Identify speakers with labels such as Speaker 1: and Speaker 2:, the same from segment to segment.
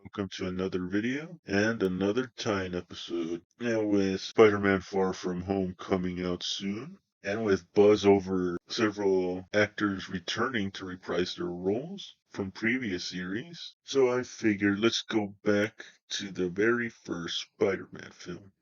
Speaker 1: welcome to another video and another tie-in episode. Now with Spider-Man Far From Home coming out soon, and with buzz over several actors returning to reprise their roles from previous series, so I figured let's go back to the very first Spider-Man film.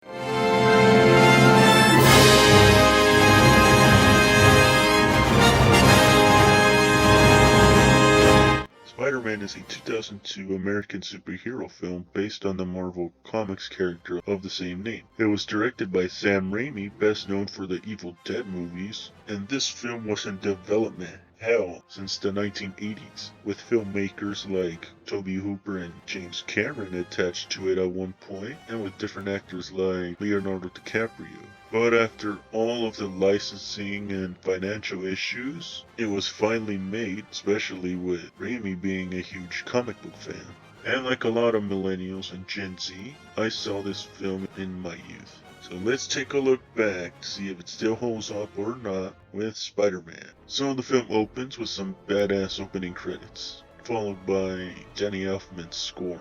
Speaker 1: Spider-Man is a 2002 American superhero film based on the Marvel Comics character of the same name. It was directed by Sam Raimi, best known for the Evil Dead movies, and this film was in development hell since the 1980s, with filmmakers like Tobe Hooper and James Cameron attached to it at one point, and with different actors like Leonardo DiCaprio. But after all of the licensing and financial issues, it was finally made, especially with Raimi being a huge comic book fan. And like a lot of millennials and Gen Z, I saw this film in my youth. So let's take a look back to see if it still holds up or not with Spider-Man. So the film opens with some badass opening credits, followed by Danny Elfman's score.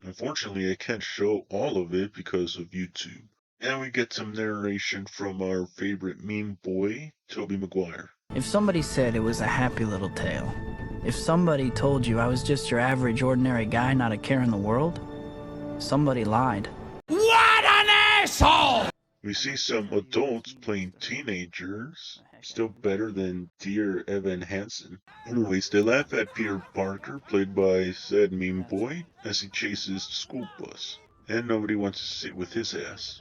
Speaker 1: Unfortunately, I can't show all of it because of YouTube. And we get some narration from our favorite meme boy, Tobey Maguire.
Speaker 2: If somebody said it was a happy little tale, if somebody told you I was just your average ordinary guy not a care in the world, somebody lied.
Speaker 3: What an asshole!
Speaker 1: We see some adults playing teenagers, still better than dear Evan Hansen. Anyways, they laugh at Peter Parker, played by said meme boy, as he chases the school bus. And nobody wants to sit with his ass.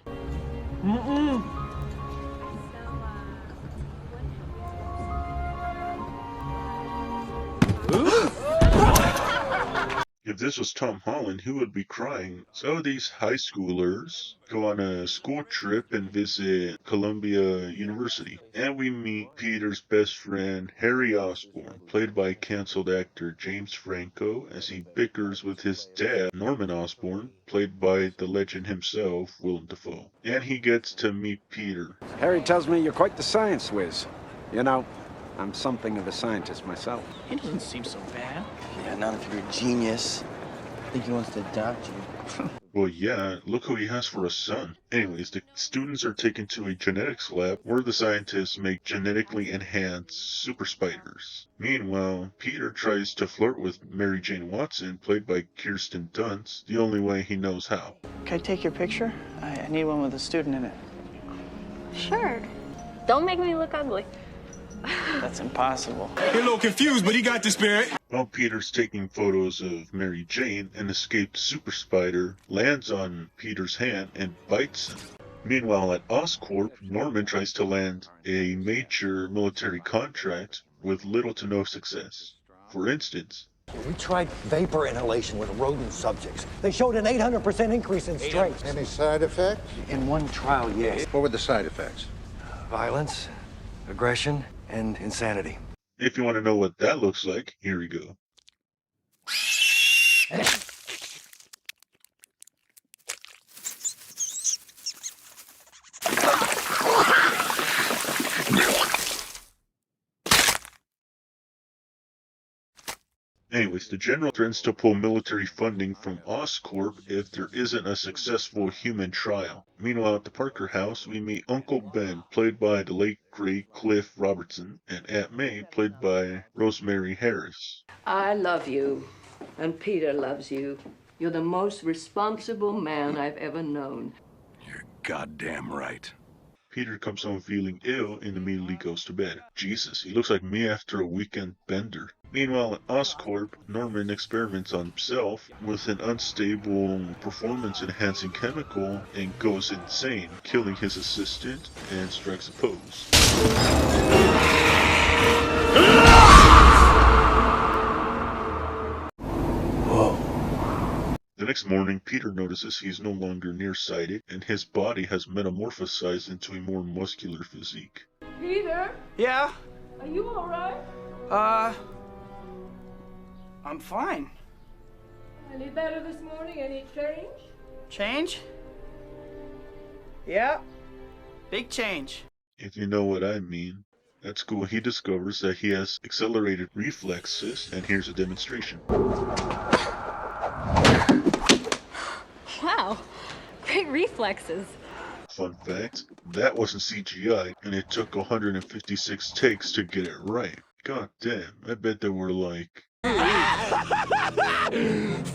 Speaker 1: If this was Tom Holland, he would be crying. So these high schoolers go on a school trip and visit Columbia University. And we meet Peter's best friend, Harry Osborn, played by canceled actor James Franco, as he bickers with his dad, Norman Osborn, played by the legend himself, Willem Dafoe. And he gets to meet Peter.
Speaker 4: Harry tells me you're quite the science whiz. You know, I'm something of a scientist myself.
Speaker 2: He doesn't seem so bad.
Speaker 5: Yeah, not if you're a genius. I think he wants to adopt you.
Speaker 1: Well, yeah, look who he has for a son. Anyways, the students are taken to a genetics lab where the scientists make genetically enhanced super spiders. Meanwhile, Peter tries to flirt with Mary Jane Watson, played by Kirsten Dunst, the only way he knows how.
Speaker 2: Can I take your picture? I need one with a student in it.
Speaker 6: Sure. Don't make me look ugly.
Speaker 2: That's impossible.
Speaker 3: He's a little confused, but he got the spirit.
Speaker 1: While Peter's taking photos of Mary Jane, an escaped super spider lands on Peter's hand and bites him. Meanwhile, at Oscorp, Norman tries to land a major military contract with little to no success. For instance,
Speaker 7: we tried vapor inhalation with rodent subjects. They showed an 800% increase in strength.
Speaker 8: Any side effects?
Speaker 7: In one trial, yes.
Speaker 8: What were the side effects?
Speaker 7: Violence, aggression, and insanity.
Speaker 1: if you want to know what that looks like, here we go. Anyways, the general threatens to pull military funding from Oscorp if there isn't a successful human trial. Meanwhile, at the Parker house, we meet Uncle Ben, played by the late great Cliff Robertson, and Aunt May, played by Rosemary Harris.
Speaker 9: I love you, and Peter loves you. You're the most responsible man I've ever known.
Speaker 3: You're goddamn right.
Speaker 1: Peter comes home feeling ill and immediately goes to bed. Jesus, he looks like me after a weekend bender. Meanwhile, at Oscorp, Norman experiments on himself with an unstable performance-enhancing chemical and goes insane, killing his assistant and strikes a pose. The next morning, Peter notices he's no longer nearsighted, and his body has metamorphosized into a more muscular physique.
Speaker 9: Peter,
Speaker 2: Yeah?
Speaker 9: are you all right?
Speaker 2: I'm fine.
Speaker 9: Any better this morning? Any change?
Speaker 2: Change? Yeah. Big change.
Speaker 1: If you know what I mean. At school, he discovers that he has accelerated reflexes, and here's a demonstration.
Speaker 6: Wow, great reflexes.
Speaker 1: Fun fact, that wasn't CGI, and it took 156 takes to get it right. God damn, I bet they were like...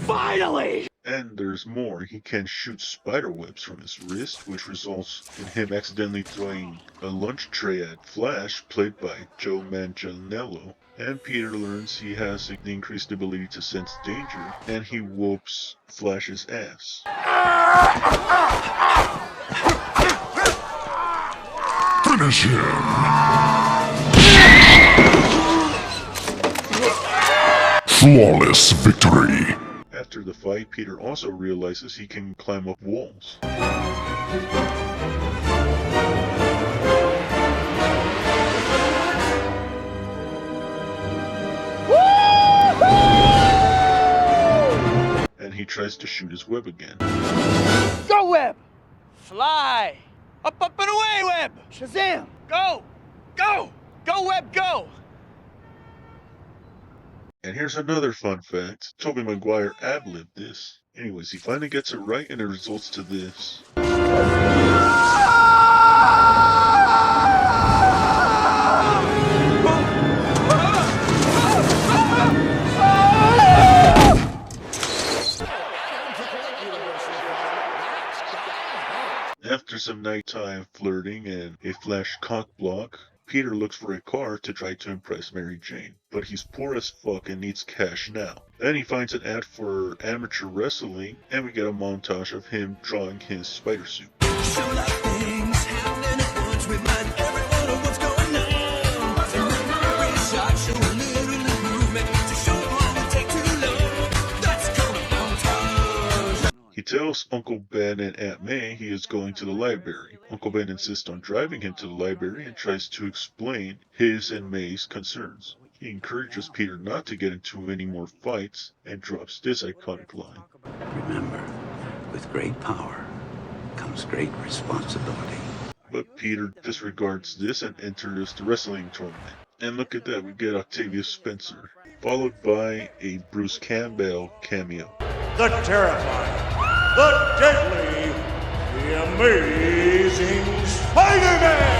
Speaker 3: Finally!
Speaker 1: And there's more. He can shoot spider webs from his wrist, which results in him accidentally throwing a lunch tray at Flash, played by Joe Manganiello. And Peter learns he has the increased ability to sense danger, and he whoops Flash's ass.
Speaker 3: Finish him! Flawless victory!
Speaker 1: After the fight, Peter also realizes he can climb up walls. And he tries to shoot his web again.
Speaker 2: Go, Web! Fly! Up, up, and away, Web! Shazam! Go! Go! Go, Web, go!
Speaker 1: And here's another fun fact. Tobey Maguire ad-libbed this. Anyways, he finally gets it right, and it results to this. After some nighttime flirting and a Flash cock block, Peter looks for a car to try to impress Mary Jane, but he's poor as fuck and needs cash now. Then he finds an ad for amateur wrestling, and we get a montage of him drawing his spider suit. He tells Uncle Ben and Aunt May he is going to the library. Uncle Ben insists on driving him to the library and tries to explain his and May's concerns. He encourages Peter not to get into any more fights and drops this iconic line.
Speaker 10: Remember, with great power comes great responsibility.
Speaker 1: But Peter disregards this and enters the wrestling tournament. And look at that, we get Octavia Spencer, followed by a Bruce Campbell cameo.
Speaker 11: The terrifying, the deadly, the amazing Spider-Man!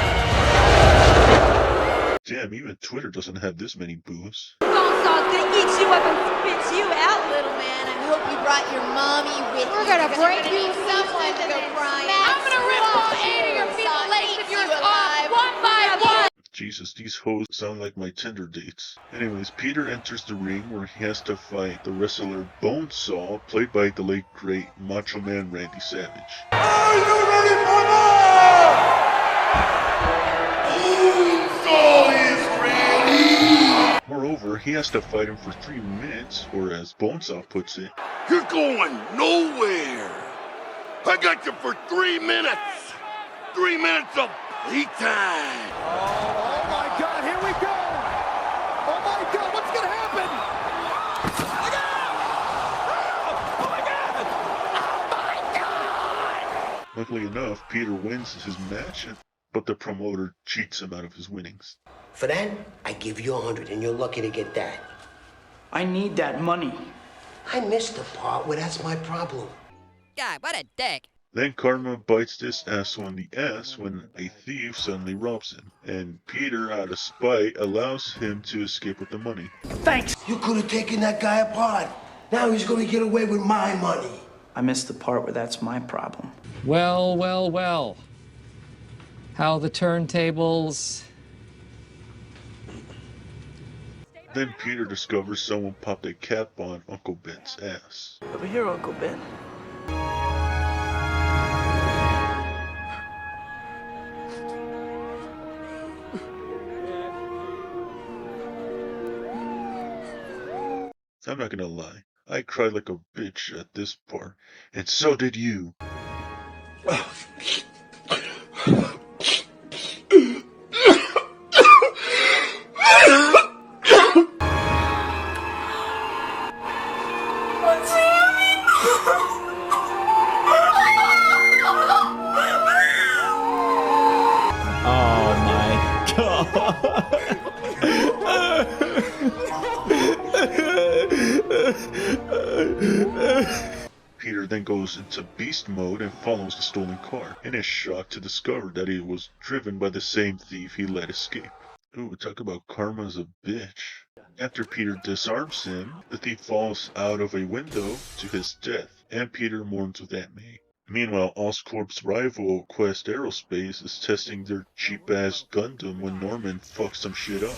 Speaker 1: Damn, even Twitter doesn't have this many boos.
Speaker 12: Bonesaw's gonna eat you up and spit you out, little man. I hope you brought your mommy with you. We're gonna break you someone to go crying. I'm gonna rip off 8 of your feet legs if you're off one by one.
Speaker 1: Jesus, these hoes sound like my Tinder dates. Anyways, Peter enters the ring where he has to fight the wrestler Bonesaw, played by the late great Macho Man Randy Savage.
Speaker 11: Are you ready for more? Bonesaw is ready!
Speaker 1: Moreover, he has to fight him for 3 minutes, or as Bonesaw puts it,
Speaker 11: You're going nowhere! I got you for 3 minutes! 3 minutes of playtime!
Speaker 3: Oh my god, here we go! Oh my god, what's gonna happen?
Speaker 1: luckily enough, Peter wins his match, but the promoter cheats him out of his winnings.
Speaker 13: For that, I give you 100, and you're lucky to get that.
Speaker 2: I need that money.
Speaker 13: I missed the part where that's my problem.
Speaker 14: God, what a dick.
Speaker 1: Then Karma bites this asshole in the ass when a thief suddenly robs him, and Peter, out of spite, allows him to escape with the money.
Speaker 2: Thanks!
Speaker 13: You could have taken that guy apart. Now he's going to get away with my money.
Speaker 2: I missed the part where that's my problem.
Speaker 15: Well, well, well. How the turntables...
Speaker 1: Then Peter discovers someone popped a cap on Uncle Ben's ass.
Speaker 2: Over here, Uncle Ben.
Speaker 1: I'm not gonna lie, I cried like a bitch at this part, and so did you. Peter then goes into beast mode and follows the stolen car, and is shocked to discover that it was driven by the same thief he let escape. Ooh, talk about karma as a bitch. After Peter disarms him, the thief falls out of a window to his death, and Peter mourns with Aunt May. Meanwhile, Oscorp's rival, Quest Aerospace, is testing their cheap-ass Gundam when Norman fucks some shit up.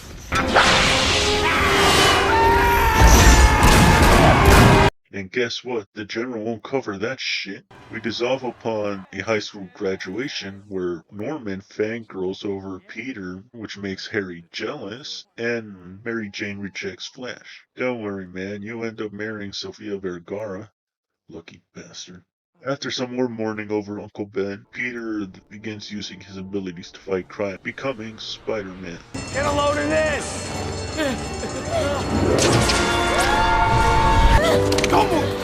Speaker 1: And guess what? The General won't cover that shit. We dissolve upon a high school graduation where Norman fangirls over Peter, which makes Harry jealous, and Mary Jane rejects Flash. Don't worry, man, you end up marrying Sofia Vergara. Lucky bastard. After some more mourning over Uncle Ben, Peter begins using his abilities to fight crime, becoming Spider-Man.
Speaker 3: Get a load of this! Don't move!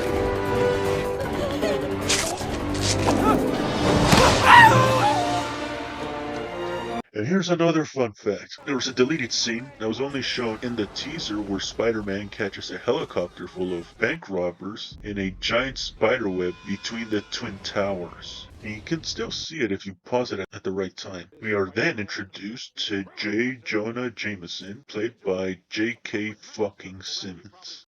Speaker 1: And here's another fun fact. There was a deleted scene that was only shown in the teaser where Spider-Man catches a helicopter full of bank robbers in a giant spiderweb between the Twin Towers. And you can still see it if you pause it at the right time. We are then introduced to J. Jonah Jameson, played by J.K. fucking Simmons.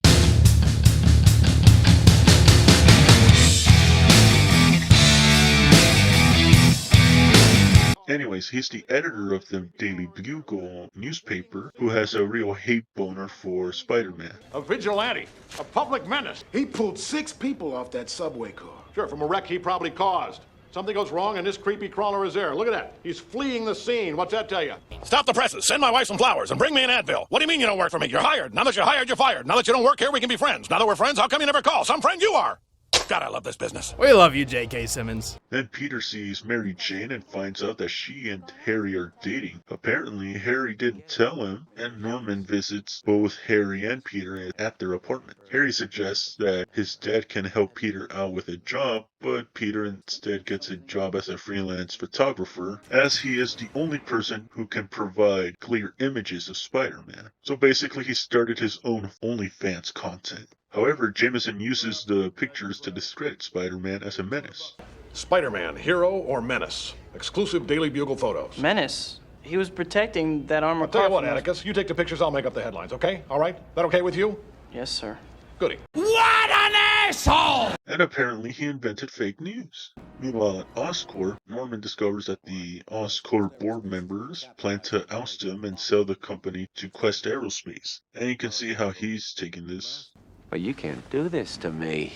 Speaker 1: Anyways, he's the editor of the Daily Bugle newspaper who has a real hate boner for Spider-Man.
Speaker 16: A vigilante, a public menace.
Speaker 8: He pulled 6 people off that subway car.
Speaker 16: Sure, from a wreck he probably caused. Something goes wrong and this creepy crawler is there. Look at that. He's fleeing the scene. What's that tell you?
Speaker 17: Stop the presses. Send my wife some flowers and bring me an Advil. What do you mean you don't work for me? You're hired. Now that you're hired, you're fired. Now that you don't work here, we can be friends. Now that we're friends, how come you never call? Some friend you are. God, I love this business.
Speaker 18: We love you, J.K. Simmons.
Speaker 1: Then Peter sees Mary Jane and finds out that she and Harry are dating. Apparently, Harry didn't tell him, and Norman visits both Harry and Peter at their apartment. Harry suggests that his dad can help Peter out with a job, but Peter instead gets a job as a freelance photographer, as he is the only person who can provide clear images of Spider-Man. So basically, he started his own OnlyFans content. However, Jameson uses the pictures to discredit Spider-Man as a menace.
Speaker 16: Spider-Man, hero or menace? Exclusive Daily Bugle photos.
Speaker 5: Menace? He was protecting that armored
Speaker 16: I'll tell
Speaker 5: car
Speaker 16: you what,
Speaker 5: from those-
Speaker 16: Atticus, you take the pictures, I'll make up the headlines, okay? All right? That okay with you?
Speaker 5: Yes, sir.
Speaker 16: Goody.
Speaker 3: What an asshole!
Speaker 1: And apparently he invented fake news. Meanwhile, at Oscorp, Norman discovers that the Oscorp board members plan to oust him and sell the company to Quest Aerospace. And you can see how he's taking this.
Speaker 10: But you can't do this to me.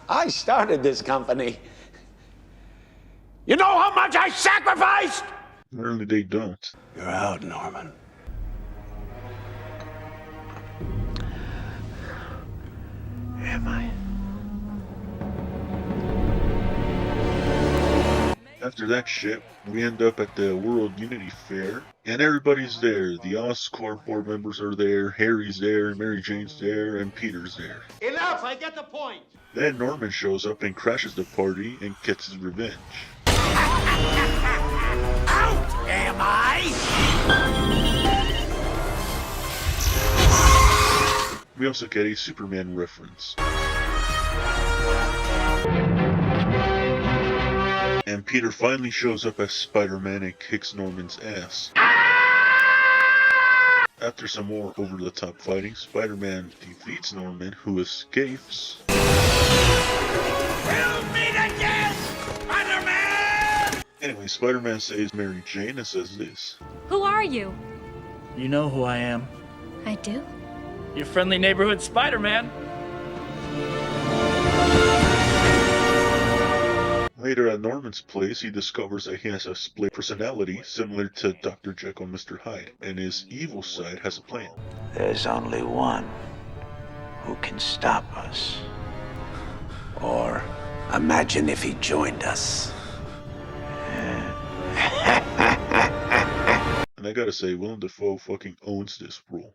Speaker 4: I started this company.
Speaker 3: You know how much I sacrificed?
Speaker 1: Apparently they don't.
Speaker 10: You're out, Norman.
Speaker 4: Am I?
Speaker 1: After that shit, we end up at the World Unity Fair, and everybody's there. The Oscorp board members are there, Harry's there, Mary Jane's there, and Peter's there.
Speaker 3: Enough, I get the point.
Speaker 1: Then Norman shows up and crashes the party and gets his revenge.
Speaker 3: Out am I?
Speaker 1: We also get a Superman reference. And Peter finally shows up as Spider-Man and kicks Norman's ass. After some more over-the-top fighting, Spider-Man defeats Norman, who escapes.
Speaker 3: We'll meet again, Spider-Man!
Speaker 1: Anyway, Spider-Man saves Mary Jane and says this.
Speaker 6: Who are you?
Speaker 2: You know who I am.
Speaker 6: I do.
Speaker 2: Your friendly neighborhood Spider-Man.
Speaker 1: Later at Norman's place, he discovers that he has a split personality similar to Dr. Jekyll and Mr. Hyde, and his evil side has a plan.
Speaker 10: There's only one who can stop us. Or imagine if he joined us.
Speaker 1: And I gotta say, Willem Dafoe fucking owns this role.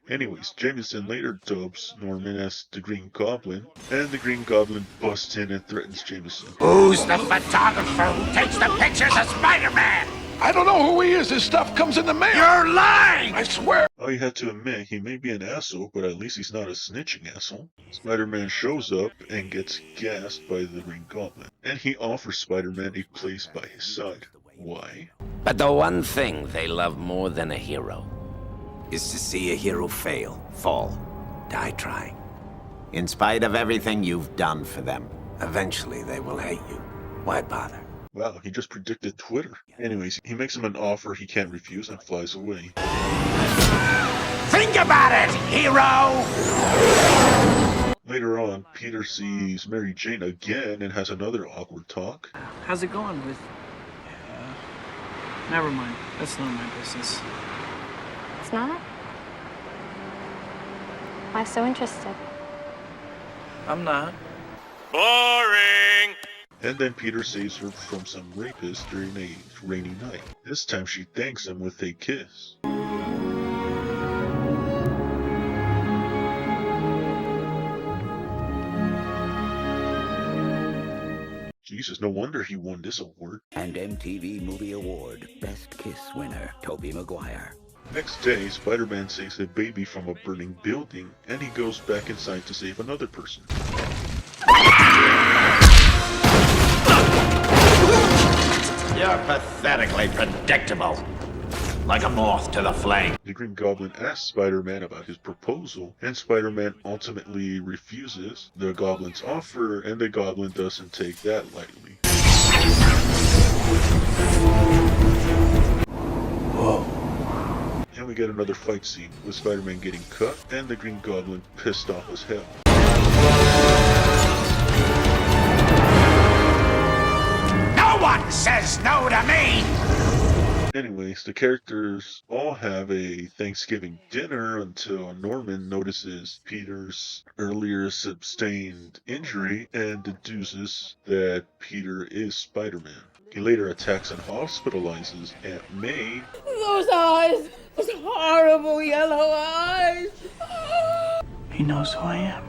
Speaker 1: Anyways, Jameson later dubs Norman as the Green Goblin, and the Green Goblin busts in and threatens Jameson.
Speaker 3: Who's the photographer who takes the pictures of Spider-Man?
Speaker 11: I don't know who he is. His stuff comes in the mail. You're lying! I swear.
Speaker 1: Oh, you had to admit, he may be an asshole, but at least he's not a snitching asshole. Spider-Man shows up and gets gassed by the Green Goblin, and he offers Spider-Man a place by his side. Why?
Speaker 10: But the one thing they love more than a hero is to see a hero fail, fall, die trying. In spite of everything you've done for them, eventually they will hate you. Why bother?
Speaker 1: Wow, he just predicted Twitter. Anyways, he makes him an offer he can't refuse and flies away.
Speaker 10: Think about it, hero!
Speaker 1: Later on, Peter sees Mary Jane again and has another awkward talk.
Speaker 2: How's it going with... never mind. That's none of my business.
Speaker 6: It's not? Why so interested?
Speaker 2: I'm not.
Speaker 17: Boring!
Speaker 1: And then Peter saves her from some rapist during a rainy night. This time she thanks him with a kiss. Jesus, no wonder he won this award.
Speaker 10: And MTV Movie Award Best Kiss winner, Tobey Maguire.
Speaker 1: Next day, Spider-Man saves a baby from a burning building, and he goes back inside to save another person.
Speaker 10: You're pathetically predictable. Like a moth to the flame.
Speaker 1: The Green Goblin asks Spider-Man about his proposal, and Spider-Man ultimately refuses the Goblin's offer, and the Goblin doesn't take that lightly.
Speaker 10: Whoa.
Speaker 1: And we get another fight scene, with Spider-Man getting cut, and the Green Goblin pissed off as hell.
Speaker 10: No one says no to me!
Speaker 1: Anyways, the characters all have a Thanksgiving dinner until Norman notices Peter's earlier sustained injury and deduces that Peter is Spider-Man. He later attacks and hospitalizes Aunt May.
Speaker 12: Those eyes! Those horrible yellow eyes!
Speaker 2: He knows who I am.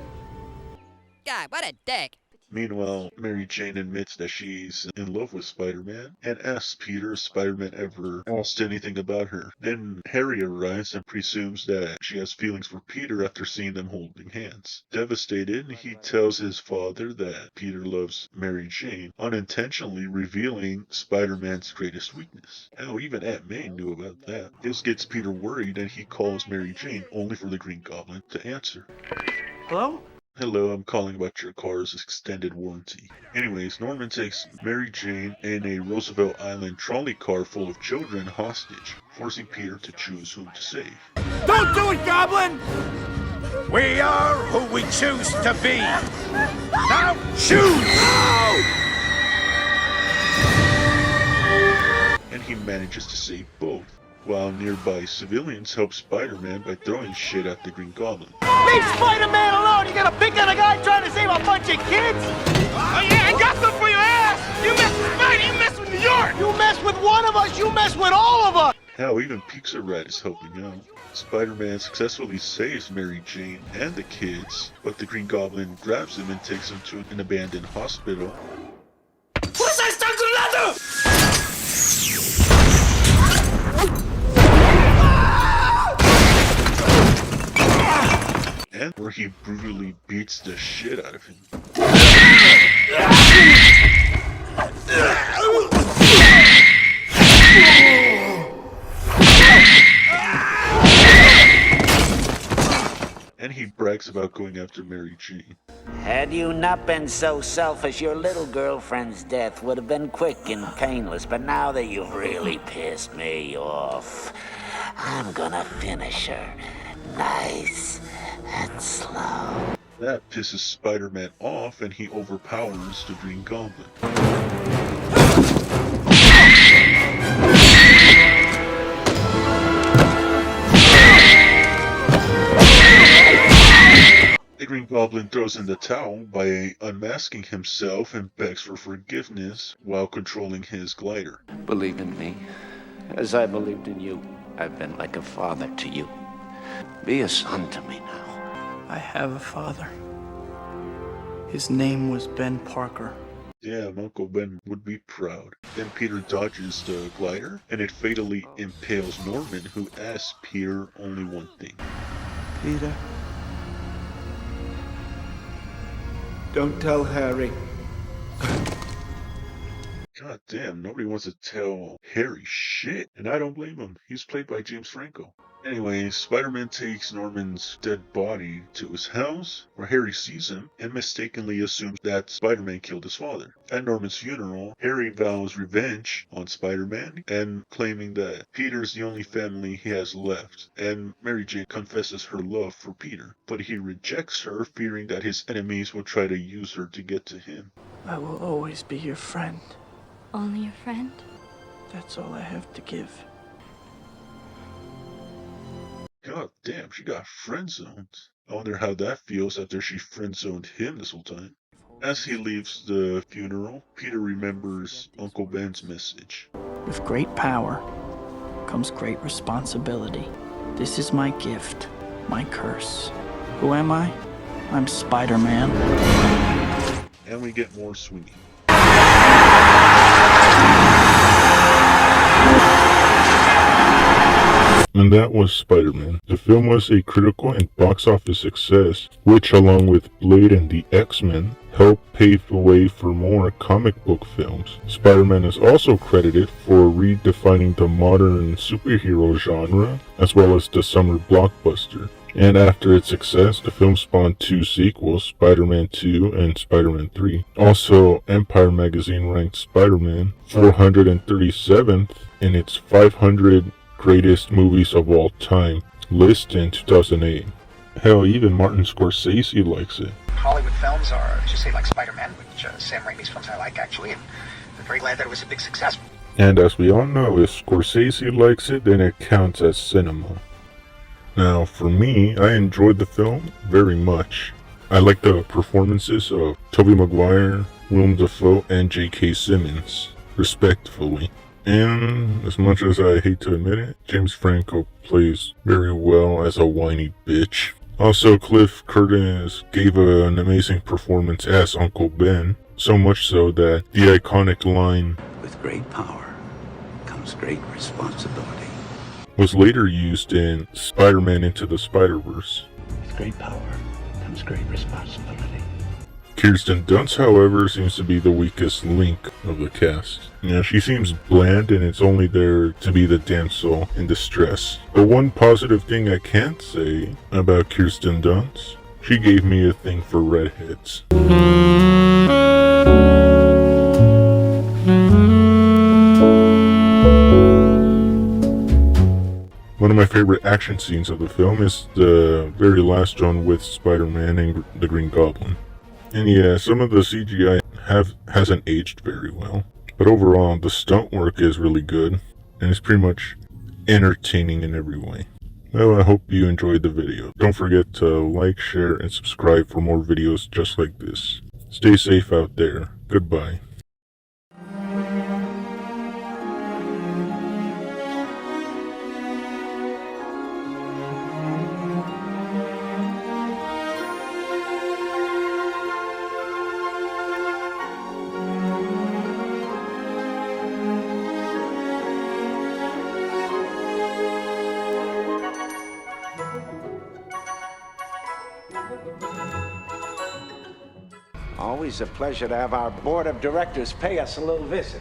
Speaker 14: God, what a dick.
Speaker 1: Meanwhile, Mary Jane admits that she's in love with Spider-Man and asks Peter if Spider-Man ever asked anything about her. Then Harry arrives and presumes that she has feelings for Peter after seeing them holding hands. Devastated, he tells his father that Peter loves Mary Jane, unintentionally revealing Spider-Man's greatest weakness. Hell, even Aunt May knew about that. This gets Peter worried and he calls Mary Jane, only for the Green Goblin to answer.
Speaker 2: Hello?
Speaker 1: Hello, I'm calling about your car's extended warranty. Anyways, Norman takes Mary Jane in a Roosevelt Island trolley car full of children hostage, forcing Peter to choose whom to save.
Speaker 3: Don't do it, Goblin!
Speaker 10: We are who we choose to be. Now choose!
Speaker 1: And he manages to save both, while nearby civilians help Spider-Man by throwing shit at the Green Goblin.
Speaker 3: Leave Spider-Man alone! You got a pick on a guy trying to save a bunch of kids? Oh yeah, I got something for your ass! You mess with Spidey, you mess with New York! You mess with one of us, you mess with all of us!
Speaker 1: Hell, even Pizza Rat is helping out. Spider-Man successfully saves Mary Jane and the kids, but the Green Goblin grabs him and takes him to an abandoned hospital. And where he brutally beats the shit out of him. And he brags about going after Mary Jane.
Speaker 10: Had you not been so selfish, your little girlfriend's death would have been quick and painless, but now that you've really pissed me off, I'm gonna finish her nice and slow.
Speaker 1: That pisses Spider-Man off and he overpowers the Green Goblin. The Green Goblin throws in the towel by unmasking himself and begs for forgiveness while controlling his glider.
Speaker 10: Believe in me, as I believed in you. I've been like a father to you. Be a son to me now.
Speaker 2: I have a father. His name was Ben Parker.
Speaker 1: Damn, Uncle Ben would be proud. Then Peter dodges the glider, and it fatally impales Norman, who asks Peter only one thing.
Speaker 19: Peter, don't tell Harry.
Speaker 1: God damn, nobody wants to tell Harry shit, and I don't blame him. He's played by James Franco. Anyway, Spider-Man takes Norman's dead body to his house, where Harry sees him and mistakenly assumes that Spider-Man killed his father. At Norman's funeral, Harry vows revenge on Spider-Man and claiming that Peter's the only family he has left, and Mary Jane confesses her love for Peter, but he rejects her, fearing that his enemies will try to use her to get to him.
Speaker 2: I will always be your friend.
Speaker 6: Only a friend?
Speaker 2: That's all I have to give.
Speaker 1: God damn, she got friend-zoned. I wonder how that feels after she friend-zoned him this whole time. As he leaves the funeral, Peter remembers Uncle Ben's message.
Speaker 2: With great power comes great responsibility. This is my gift, my curse. Who am I? I'm Spider-Man.
Speaker 1: And we get more swinging. And that was Spider-Man. The film was a critical and box office success, which along with Blade and the X-Men, helped pave the way for more comic book films. Spider-Man is also credited for redefining the modern superhero genre, as well as the summer blockbuster. And after its success, the film spawned 2 sequels, Spider-Man 2 and Spider-Man 3. Also, Empire magazine ranked Spider-Man 437th in its 500 greatest movies of all time list in 2008. Hell, even Martin Scorsese likes it.
Speaker 20: Hollywood films are, just say like Spider-Man, which Sam Raimi's films I like actually, and I'm very glad that it was a big success.
Speaker 1: And as we all know, if Scorsese likes it, then it counts as cinema. Now, for me, I enjoyed the film very much. I like the performances of Tobey Maguire, Willem Dafoe, and J.K. Simmons, respectively. And as much as I hate to admit it, James Franco plays very well as a whiny bitch. Also, Cliff Curtis gave an amazing performance as Uncle Ben, so much so that the iconic line,
Speaker 21: "With great power comes great responsibility,"
Speaker 1: was later used in Spider-Man Into the Spider-Verse.
Speaker 21: "With great power comes great responsibility."
Speaker 1: Kirsten Dunst, however, seems to be the weakest link of the cast. She seems bland and it's only there to be the damsel in distress. The one positive thing I can't say about Kirsten Dunst, she gave me a thing for redheads. One of my favorite action scenes of the film is the very last one with Spider-Man and the Green Goblin. And yeah, some of the CGI hasn't aged very well. But overall, the stunt work is really good, and it's pretty much entertaining in every way. Well, I hope you enjoyed the video. Don't forget to like, share, and subscribe for more videos just like this. Stay safe out there. Goodbye.
Speaker 4: Always a pleasure to have our board of directors pay us a little visit.